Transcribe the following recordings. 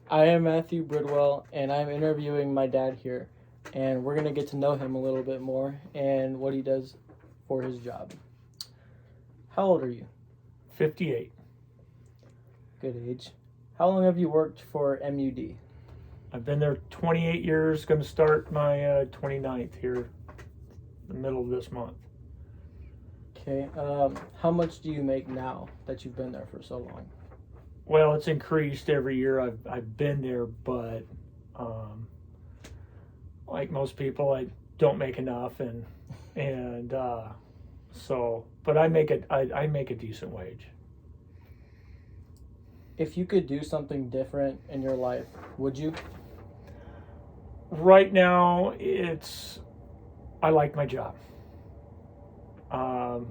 I am Matthew Bridwell, and I'm interviewing my dad here, and we're gonna get to know him a little bit more and what he does for his job. How old are you? 58. Good age. How long have you worked for MUD? I've been there 28 years, going to start my 29th here, the middle of this month. Okay. How much do you make now that you've been there for so long? Well, it's increased every year I've been there, but um, like most people, I don't make enough, and so, but I make a decent wage. If you could do something different in your life, would you? Right now, I like my job. Um,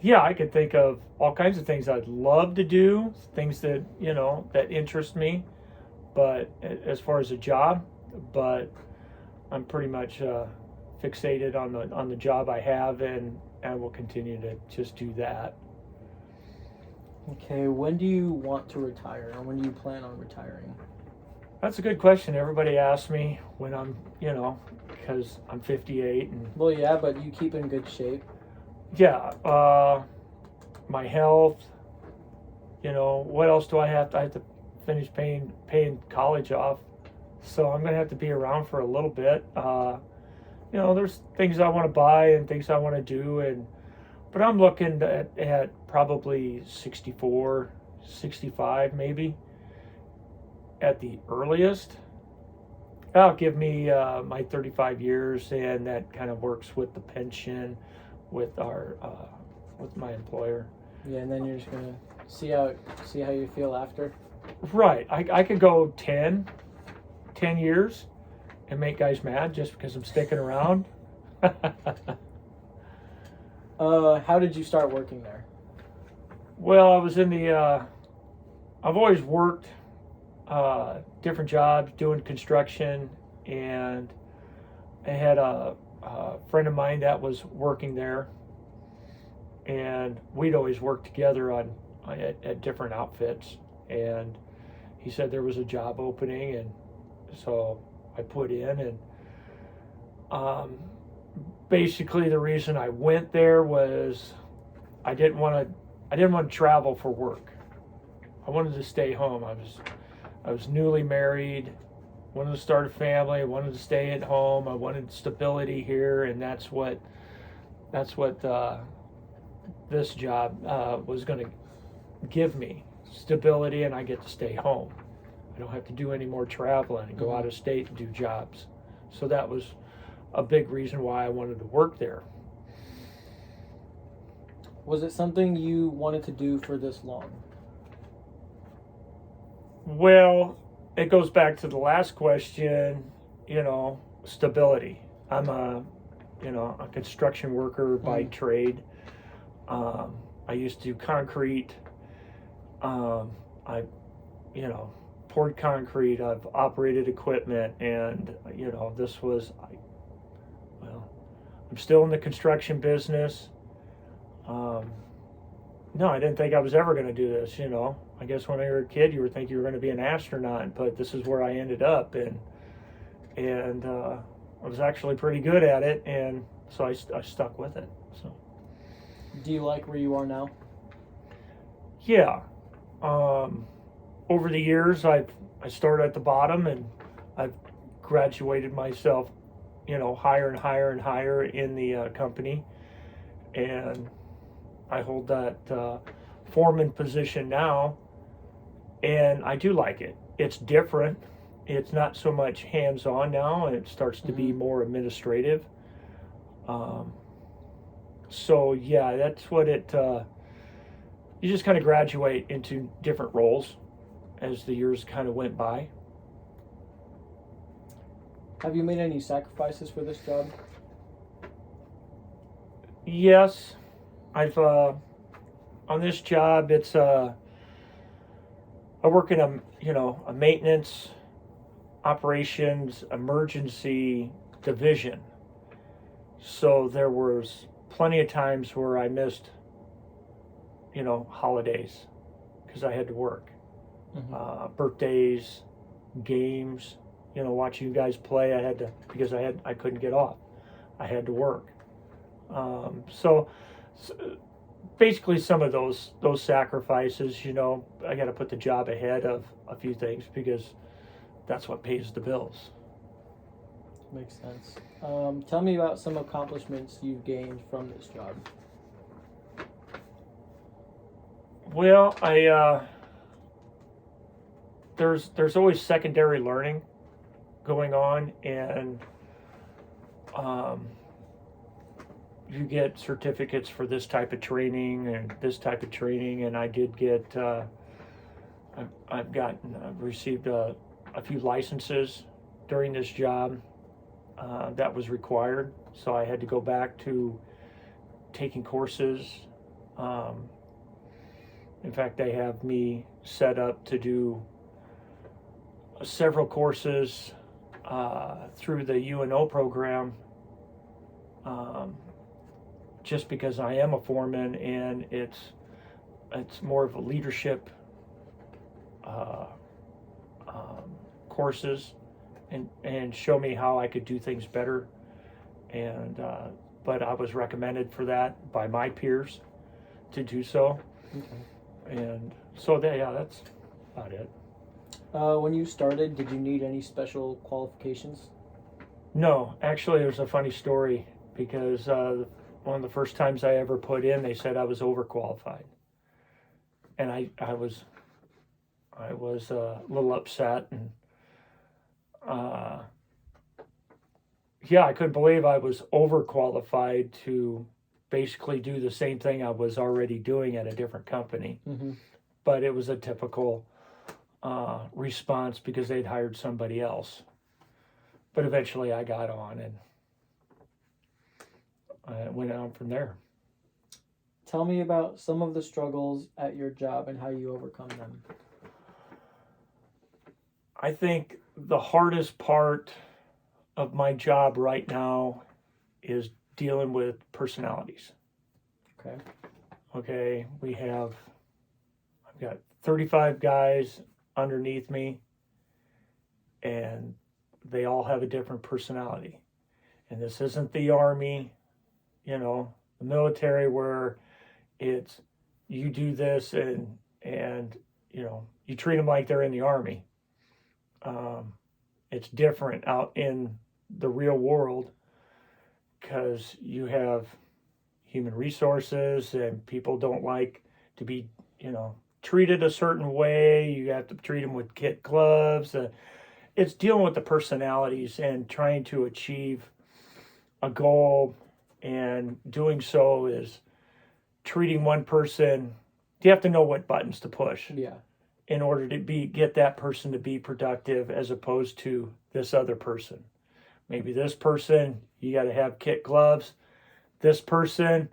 yeah, I could think of all kinds of things I'd love to do, things that that interest me. But as far as a job, but I'm pretty much fixated on the job I have, and I will continue to just do that. Okay. When do you want to retire, or when do you plan on retiring? That's a good question. Everybody asks me when I'm, because I'm 58, and Well, yeah, but you keep in good shape. yeah, my health. What else do I have? I have to finish paying college off, so I'm gonna have to be around for a little bit. There's things I want to buy and things I want to do, but I'm looking at probably 64, 65 maybe at the earliest. That'll give me my 35 years, and that kind of works with the pension, with our with my employer. Yeah, and then you're just gonna see how you feel after. Right. I could go 10 years and make guys mad just because I'm sticking around. How did you start working there? Well, I was in I've always worked different jobs doing construction, and I had a friend of mine that was working there, and we'd always worked together at different outfits, and he said there was a job opening, and so I put in, and um, basically the reason I went there was I didn't want to travel for work. I wanted to stay home. I was newly married, wanted to start a family, I wanted to stay at home, I wanted stability here, and that's what this job was going to give me stability, and I get to stay home. I don't have to do any more traveling and go out of state and do jobs. So that was a big reason why I wanted to work there. Was it something you wanted to do for this long? Well, it goes back to the last question, stability. I'm a construction worker by trade. I used to do concrete. I, poured concrete. I've operated equipment, and this was, I'm still in the construction business. No, I didn't think I was ever going to do this. I guess when you were a kid, you would think you were going to be an astronaut, but this is where I ended up, and I was actually pretty good at it, and so I stuck with it. So. Do you like where you are now? Yeah. Over the years, I started at the bottom, and I've graduated myself, higher and higher and higher in the company, and I hold that foreman position now, and I do like it. It's different. It's not so much hands-on now, and it starts to be more administrative. So yeah, that's what it. You just kind of graduate into different roles as the years kind of went by. Have you made any sacrifices for this job? Yes, I've on this job. I work in a maintenance operations emergency division. So there was plenty of times where I missed, holidays because I had to work, birthdays, games, watching you guys play. I had to, because I couldn't get off. I had to work. So basically some of those sacrifices, I got to put the job ahead of a few things because that's what pays the bills. Makes sense. Tell me about some accomplishments you've gained from this job. Well, there's always secondary learning going on, and you get certificates for this type of training and this type of training, and I did get I've received a few licenses during this job that was required, so I had to go back to taking courses. In fact, they have me set up to do several courses through the UNO program, just because I am a foreman, and it's more of a leadership courses, and show me how I could do things better. And but I was recommended for that by my peers to do so. Okay. And so that's about it. When you started, did you need any special qualifications? No, actually, there's a funny story because one of the first times I ever put in, they said I was overqualified, and I was a little upset, and I couldn't believe I was overqualified to basically do the same thing I was already doing at a different company. Mm-hmm. But it was a typical response because they'd hired somebody else. But eventually I got on, and I went on from there. Tell me about some of the struggles at your job and how you overcome them. I think the hardest part of my job right now is dealing with personalities. Okay, I've got 35 guys underneath me, and they all have a different personality. And this isn't the Army, the military, where it's you do this and you treat them like they're in the Army. It's different out in the real world because you have human resources, and people don't like to be, treated a certain way. You have to treat them with kid gloves. It's dealing with the personalities and trying to achieve a goal, and doing so is treating one person. You have to know what buttons to push. Yeah. In order to get that person to be productive, as opposed to this other person. Maybe this person, you got to have kit gloves. This person,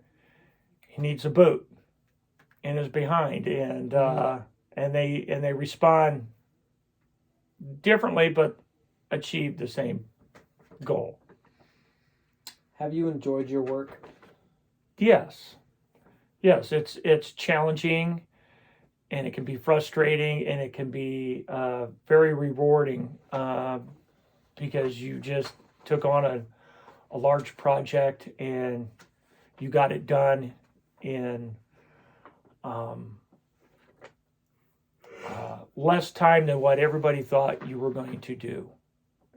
he needs a boot in his behind, and they respond differently, but achieve the same goal. Have you enjoyed your work? Yes, it's challenging, and it can be frustrating, and it can be very rewarding because you just took on a large project, and you got it done in less time than what everybody thought you were going to do.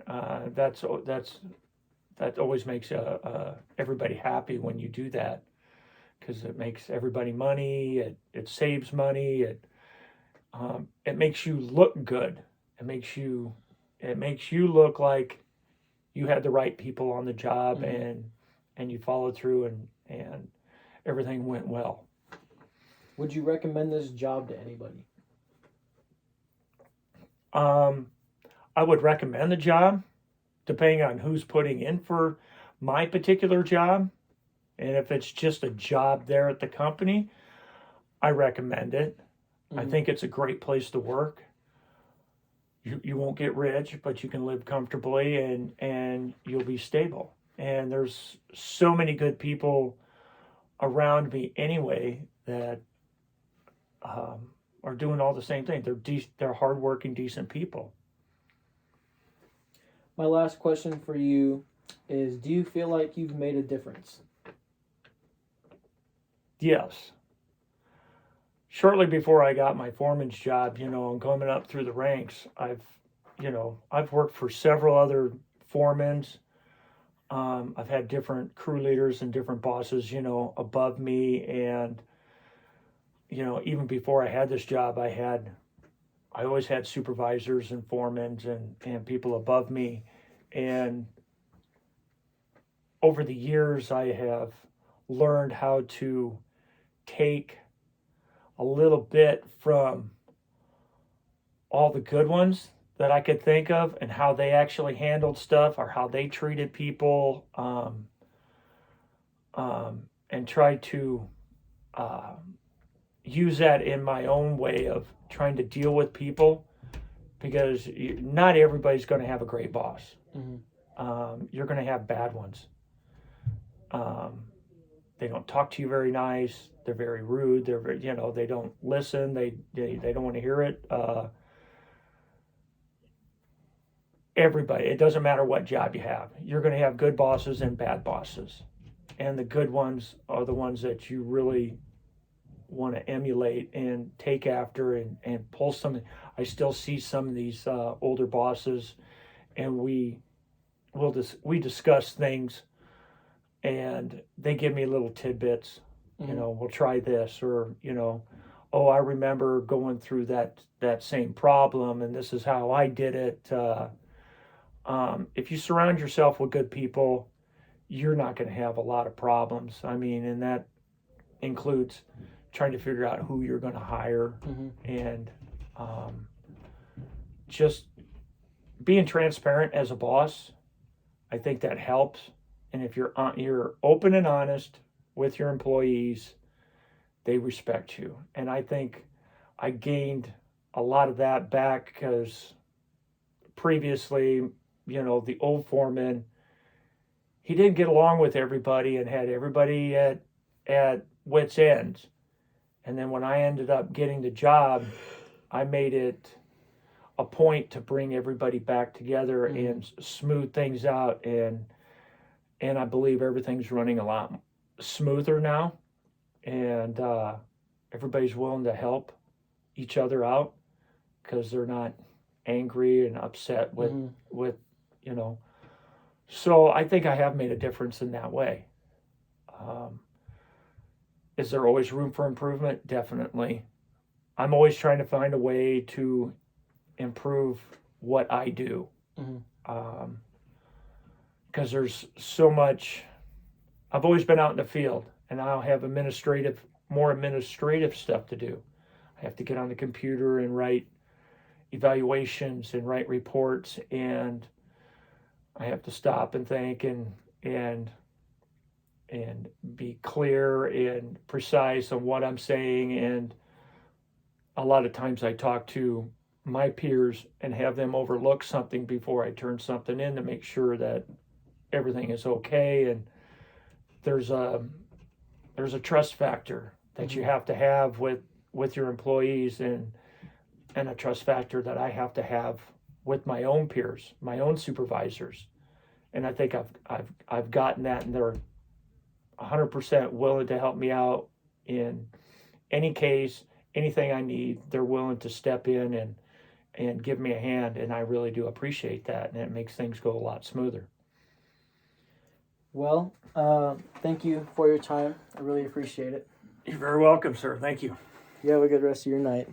That always makes everybody happy when you do that, because it makes everybody money. It saves money. It makes you look good. It makes you look like you had the right people on the job, Mm-hmm. and you followed through, and everything went well. Would you recommend this job to anybody? I would recommend the job, depending on who's putting in for my particular job. And if it's just a job there at the company, I recommend it. Mm-hmm. I think it's a great place to work. You won't get rich, but you can live comfortably, and you'll be stable. And there's so many good people around me anyway that are doing all the same thing. They're hardworking, decent people. My last question for you is, do you feel like you've made a difference? Yes. Shortly before I got my foreman's job, and coming up through the ranks, I've worked for several other foremans. I've had different crew leaders and different bosses, above me. And, even before I had this job, I always had supervisors and foremen and people above me. And over the years, I have learned how to take a little bit from all the good ones that I could think of and how they actually handled stuff or how they treated people, and try to use that in my own way of trying to deal with people, because not everybody's going to have a great boss. You're going to have bad ones. They don't talk to you very nice. They're very rude. They're very, they don't listen. They don't want to hear it. Everybody, it doesn't matter what job you have. You're going to have good bosses and bad bosses. And the good ones are the ones that you really want to emulate and take after and pull some. I still see some of these older bosses, and we discuss things, and they give me little tidbits. We'll try this, or oh, I remember going through that same problem, and this is how I did it. If you surround yourself with good people, you're not going to have a lot of problems. I mean, and that includes trying to figure out who you're going to hire, and just being transparent as a boss. I think that helps. And if you're open and honest with your employees, they respect you. And I think I gained a lot of that back, because previously, the old foreman, he didn't get along with everybody and had everybody at wit's ends. And then when I ended up getting the job, I made it a point to bring everybody back together and smooth things out. And I believe everything's running a lot smoother now. And everybody's willing to help each other out, because they're not angry and upset with So I think I have made a difference in that way. Is there always room for improvement? Definitely. I'm always trying to find a way to improve what I do. Because there's so much. I've always been out in the field, and I'll have more administrative stuff to do. I have to get on the computer and write evaluations and write reports, and I have to stop and think and be clear and precise on what I'm saying. And a lot of times I talk to my peers and have them overlook something before I turn something in, to make sure that everything is okay. And there's a trust factor that you have to have with your employees, and a trust factor that I have to have with my own peers, my own supervisors. And I think I've gotten that, and they're 100% willing to help me out in any case, anything I need. They're willing to step in and give me a hand, and I really do appreciate that, and it makes things go a lot smoother. Well, thank you for your time. I really appreciate it. You're very welcome, sir. Thank you. You have a good rest of your night.